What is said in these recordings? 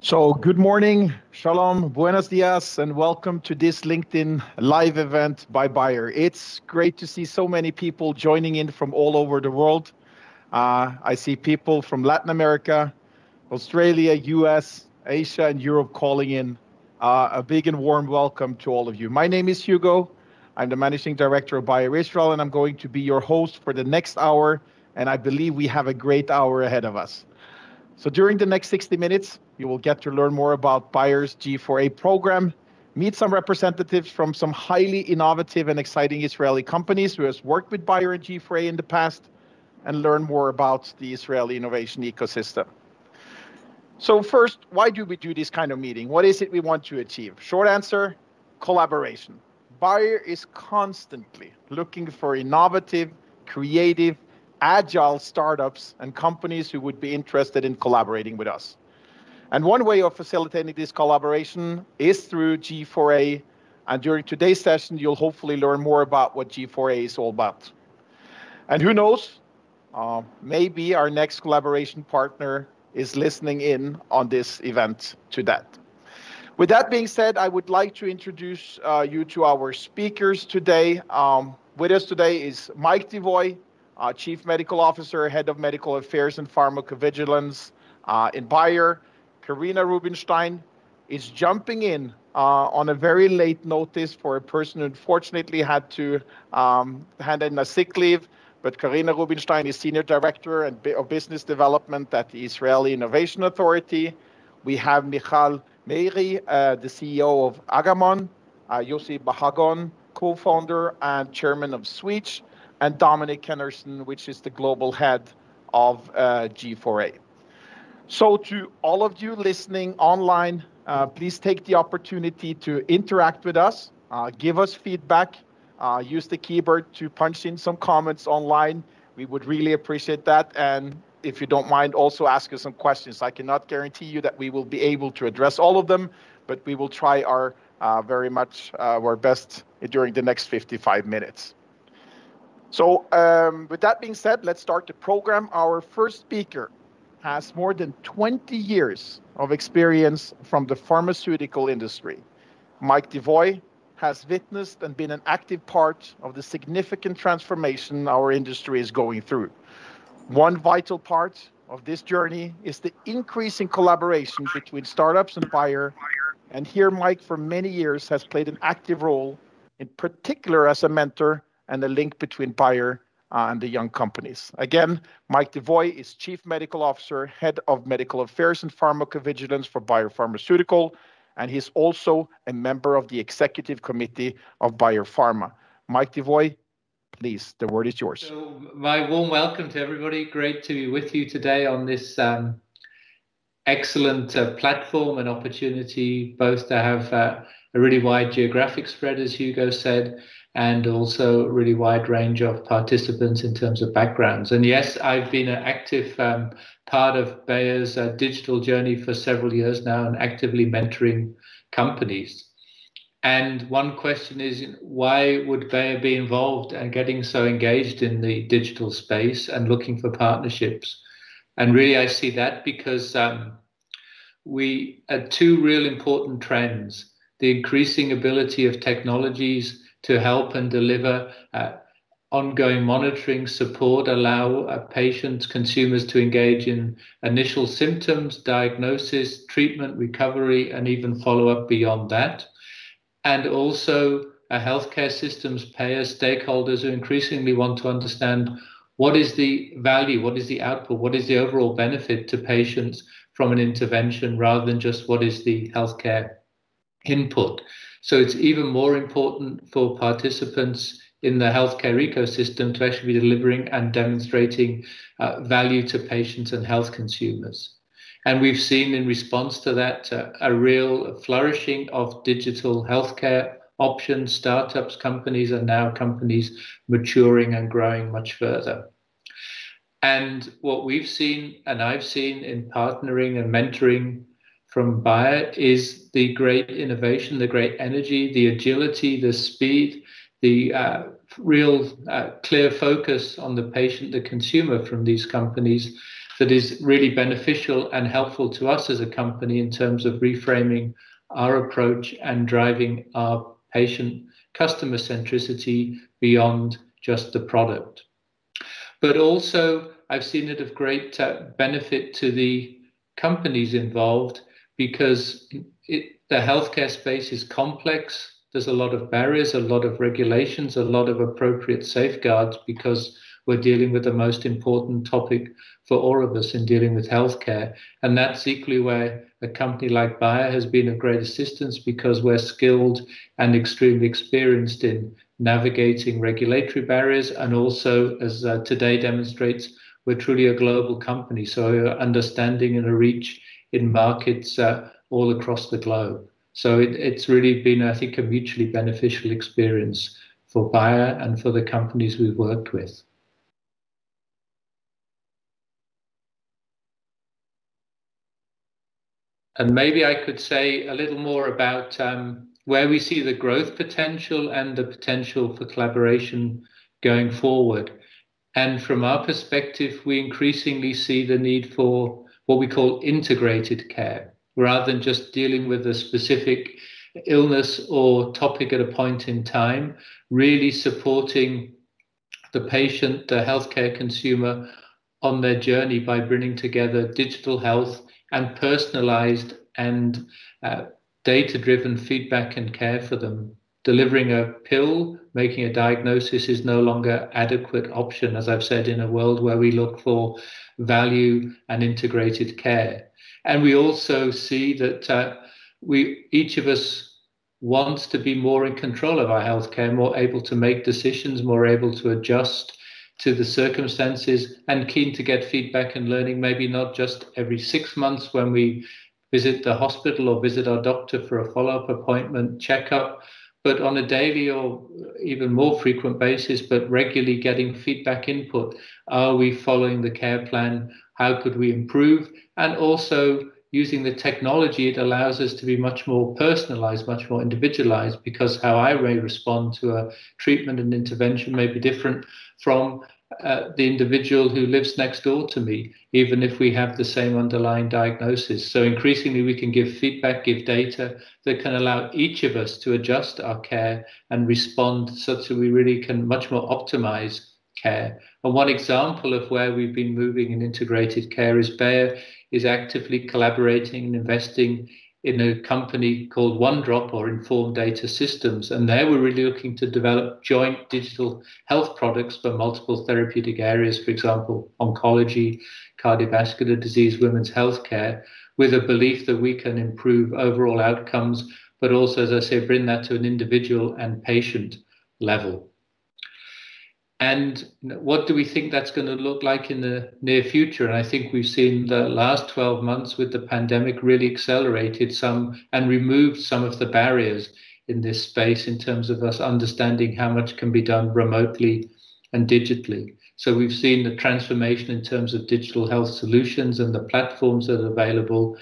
So good morning, shalom, buenos dias, and welcome to this LinkedIn live event by Bayer. It's great to see so many people joining in from all over the world. I see people from Latin America, Australia, US, Asia, and Europe calling in. A big and warm welcome to all of you. My name is Hugo. I'm the Managing Director of Bayer Israel, and I'm going to be your host for the next hour, and I believe we have a great hour ahead of us. So during the next 60 minutes, you will get to learn more about Bayer's G4A program, meet some representatives from some highly innovative and exciting Israeli companies who has worked with Bayer and G4A in the past, and learn more about the Israeli innovation ecosystem. So first, why do we do this kind of meeting? What is it we want to achieve? Short answer, collaboration. Bayer is constantly looking for innovative, creative, agile startups and companies who would be interested in collaborating with us. And one way of facilitating this collaboration is through G4A. And during today's session, you'll hopefully learn more about what G4A is all about. And who knows, maybe our next collaboration partner is listening in on this event to that. With that being said, I would like to introduce you to our speakers today. With us today is Mike Devoy, Chief Medical Officer, Head of Medical Affairs and Pharmacovigilance in Bayer. Karina Rubinstein is jumping in on a very late notice for a person who unfortunately had to hand in a sick leave. But Karina Rubinstein is Senior Director of Business Development at the Israeli Innovation Authority. We have Michal Meiri, the CEO of Agamon, Yossi Bahagon, co-founder and chairman of Sweetch, and Dominic Henderson, which is the global head of G4A. So to all of you listening online, please take the opportunity to interact with us, give us feedback, use the keyboard to punch in some comments online. We would really appreciate that. And if you don't mind, also ask us some questions. I cannot guarantee you that we will be able to address all of them, but we will try our very much our best during the next 55 minutes. So with that being said, let's start the program. Our first speaker has more than 20 years of experience from the pharmaceutical industry. Mike Devoy has witnessed and been an active part of the significant transformation our industry is going through. One vital part of this journey is the increasing collaboration between startups and Bayer. And here Mike for many years has played an active role, in particular as a mentor and the link between Bayer and the young companies. Again, Mike Devoy is Chief Medical Officer, Head of Medical Affairs and Pharmacovigilance for Bayer Pharmaceutical, and he's also a member of the Executive Committee of Bayer Pharma. Mike Devoy, please, the word is yours. So my warm welcome to everybody. Great to be with you today on this excellent platform and opportunity, both to have a really wide geographic spread, as Hugo said, and also a really wide range of participants in terms of backgrounds. And yes, I've been an active part of Bayer's digital journey for several years now and actively mentoring companies. And one question is, why would Bayer be involved and getting so engaged in the digital space and looking for partnerships? And really, I see that because we had two real important trends: the increasing ability of technologies to help and deliver ongoing monitoring support, allow patients, consumers to engage in initial symptoms, diagnosis, treatment, recovery, and even follow-up beyond that. And also healthcare systems, payers, stakeholders who increasingly want to understand what is the value, what is the output, what is the overall benefit to patients from an intervention rather than just what is the healthcare input. So it's even more important for participants in the healthcare ecosystem to actually be delivering and demonstrating value to patients and health consumers. And we've seen in response to that a real flourishing of digital healthcare options, startups, companies, and now companies maturing and growing much further. And what we've seen and I've seen in partnering and mentoring from Bayer is the great innovation, the great energy, the agility, the speed, the real clear focus on the patient, the consumer from these companies, that is really beneficial and helpful to us as a company in terms of reframing our approach and driving our patient customer centricity beyond just the product. But also, I've seen it of great benefit to the companies involved, because the healthcare space is complex. There's a lot of barriers, a lot of regulations, a lot of appropriate safeguards, because we're dealing with the most important topic for all of us in dealing with healthcare. And that's equally where a company like Bayer has been of great assistance, because we're skilled and extremely experienced in navigating regulatory barriers. And also, as today demonstrates, we're truly a global company. So we're understanding and a reach in markets all across the globe. So it's really been, I think, a mutually beneficial experience for Bayer and for the companies we've worked with. And maybe I could say a little more about where we see the growth potential and the potential for collaboration going forward. And from our perspective, we increasingly see the need for what we call integrated care, rather than just dealing with a specific illness or topic at a point in time, really supporting the patient, the healthcare consumer on their journey by bringing together digital health and personalized and data-driven feedback and care for them. Delivering a pill, making a diagnosis is no longer adequate option, as I've said, in a world where we look for value and integrated care. And we also see that each of us wants to be more in control of our healthcare, more able to make decisions, more able to adjust to the circumstances, and keen to get feedback and learning, maybe not just every 6 months when we visit the hospital or visit our doctor for a follow-up appointment, checkup, but on a daily or even more frequent basis, but regularly getting feedback input. Are we following the care plan? How could we improve? And also using the technology, it allows us to be much more personalized, much more individualized, because how I may respond to a treatment and intervention may be different from the individual who lives next door to me, even if we have the same underlying diagnosis. So increasingly we can give feedback, give data that can allow each of us to adjust our care and respond such that we really can much more optimize care. And one example of where we've been moving in integrated care is Bayer is actively collaborating and investing in a company called OneDrop, or Informed Data Systems. And there we're really looking to develop joint digital health products for multiple therapeutic areas, for example, oncology, cardiovascular disease, women's healthcare, with a belief that we can improve overall outcomes, but also, as I say, bring that to an individual and patient level. And what do we think that's going to look like in the near future? And I think we've seen the last 12 months with the pandemic really accelerated some and removed some of the barriers in this space in terms of us understanding how much can be done remotely and digitally. So we've seen the transformation in terms of digital health solutions and the platforms that are available,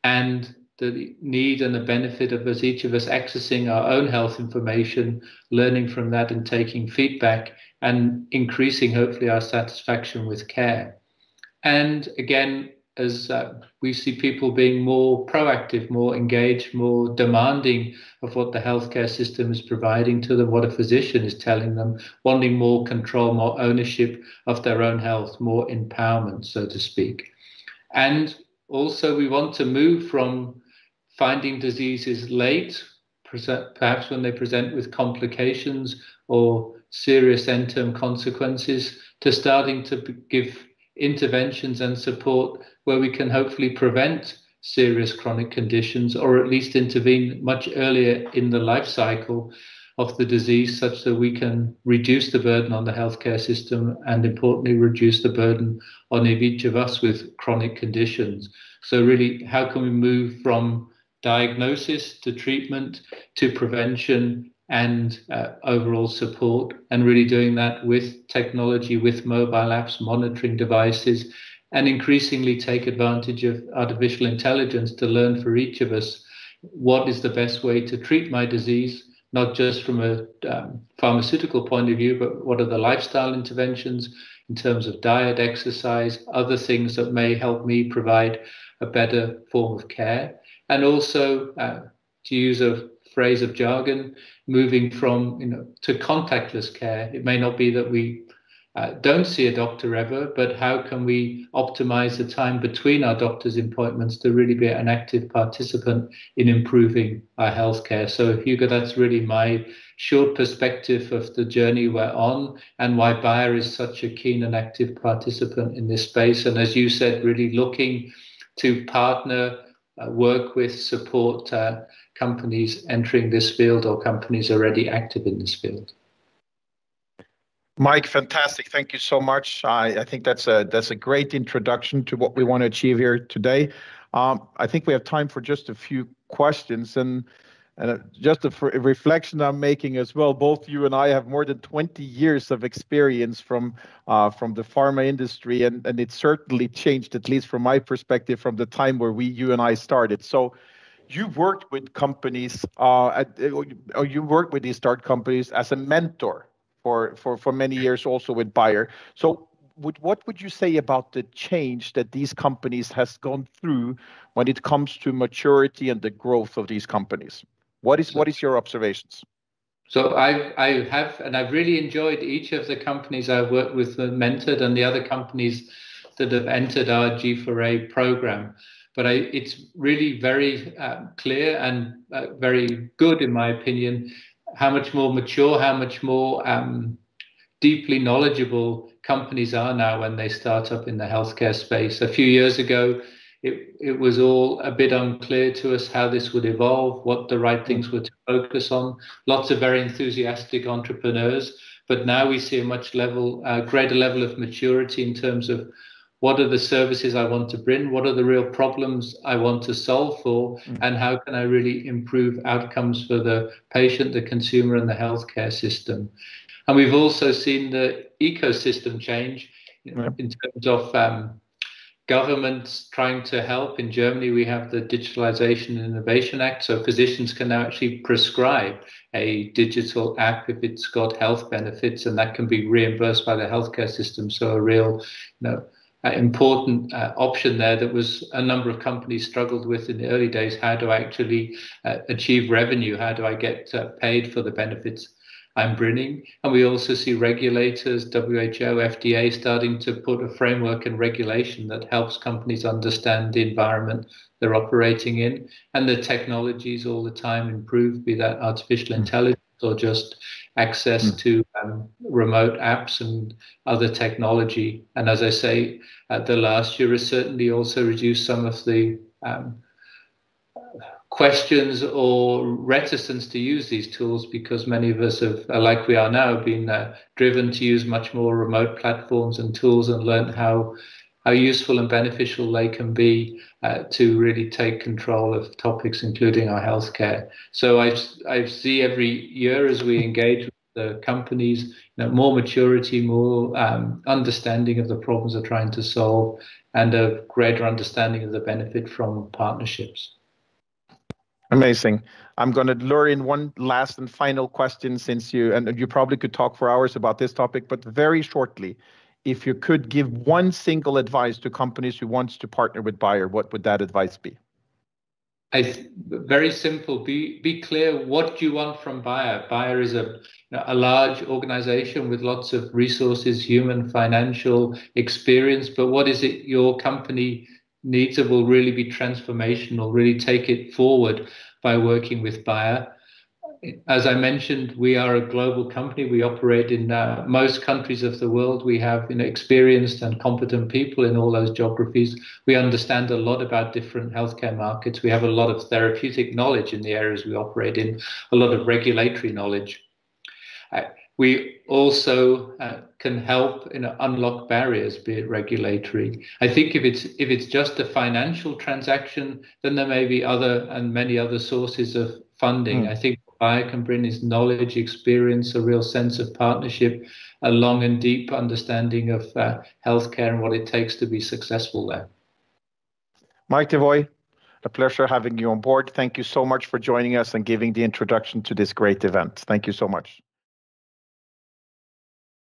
and the need and the benefit of us, each of us, accessing our own health information, learning from that and taking feedback, and increasing, hopefully, our satisfaction with care. And again, as we see people being more proactive, more engaged, more demanding of what the healthcare system is providing to them, what a physician is telling them, wanting more control, more ownership of their own health, more empowerment, so to speak. And also we want to move from finding diseases late, perhaps when they present with complications or serious end-term consequences, to starting to give interventions and support where we can hopefully prevent serious chronic conditions, or at least intervene much earlier in the life cycle of the disease, such that we can reduce the burden on the healthcare system and, importantly, reduce the burden on each of us with chronic conditions. So really, how can we move from diagnosis to treatment to prevention and overall support, and really doing that with technology, with mobile apps, monitoring devices, and increasingly take advantage of artificial intelligence to learn for each of us what is the best way to treat my disease, not just from a pharmaceutical point of view, but what are the lifestyle interventions, in terms of diet, exercise, other things that may help me provide a better form of care. And also, to use a phrase of jargon, moving from to contactless care. It may not be that we don't see a doctor ever, but how can we optimize the time between our doctor's appointments to really be an active participant in improving our healthcare? So, Hugo, that's really my short perspective of the journey we're on and why Bayer is such a keen and active participant in this space. And as you said, really looking to partner, work with, support companies entering this field or companies already active in this field. Mike, fantastic. Thank you so much. I think that's a great introduction to what we want to achieve here today. I think we have time for just a few questions, and just a reflection I'm making as well. Both you and I have more than 20 years of experience from the pharma industry, and it's certainly changed, at least from my perspective, from the time where you and I started. So you've worked with companies, or you worked with these start companies as a mentor for many years, also with Bayer. So what would you say about the change that these companies has gone through when it comes to maturity and the growth of these companies? What is your observations? So I've really enjoyed each of the companies I've worked with and mentored, and the other companies that have entered our G4A program. But it's really very clear and very good, in my opinion, how much more mature, how much more deeply knowledgeable companies are now when they start up in the healthcare space. A few years ago, it was all a bit unclear to us how this would evolve, what the right things were to focus on. Lots of very enthusiastic entrepreneurs, but now we see a much greater level of maturity in terms of what are the services I want to bring, what are the real problems I want to solve for, and how can I really improve outcomes for the patient, the consumer, and the healthcare system. And we've also seen the ecosystem change in terms of governments trying to help. In Germany, we have the Digitalization and Innovation Act, so physicians can now actually prescribe a digital app if it's got health benefits, and that can be reimbursed by the healthcare system. So a real, important option there that was a number of companies struggled with in the early days. How do I actually achieve revenue? How do I get paid for the benefits I'm bringing? And we also see regulators, WHO, FDA, starting to put a framework and regulation that helps companies understand the environment they're operating in, and the technologies all the time improve, be that artificial intelligence or just access to remote apps and other technology. And as I say, the last year has certainly also reduced some of the questions or reticence to use these tools, because many of us have, like we are now, been driven to use much more remote platforms and tools and learn how useful and beneficial they can be to really take control of topics, including our healthcare. So I see every year as we engage with the companies, more maturity, more understanding of the problems they're trying to solve, and a greater understanding of the benefit from partnerships. Amazing. I'm going to lure in one last and final question, since you probably could talk for hours about this topic, but very shortly, if you could give one single advice to companies who wants to partner with Bayer, what would that advice be? Very simple. Be clear what you want from Bayer. Bayer is a large organization with lots of resources, human, financial, experience. But what is it your company needs that will really be transformational, really take it forward by working with Bayer? As I mentioned, we are a global company. We operate in most countries of the world. We have experienced and competent people in all those geographies. We understand a lot about different healthcare markets. We have a lot of therapeutic knowledge in the areas we operate in, a lot of regulatory knowledge. We also can help unlock barriers, be it regulatory. I think if it's just a financial transaction, then there may be many other sources of funding. I think Bayer can bring his knowledge, experience, a real sense of partnership, a long and deep understanding of healthcare and what it takes to be successful there. Mike Devoy, a pleasure having you on board. Thank you so much for joining us and giving the introduction to this great event. Thank you so much.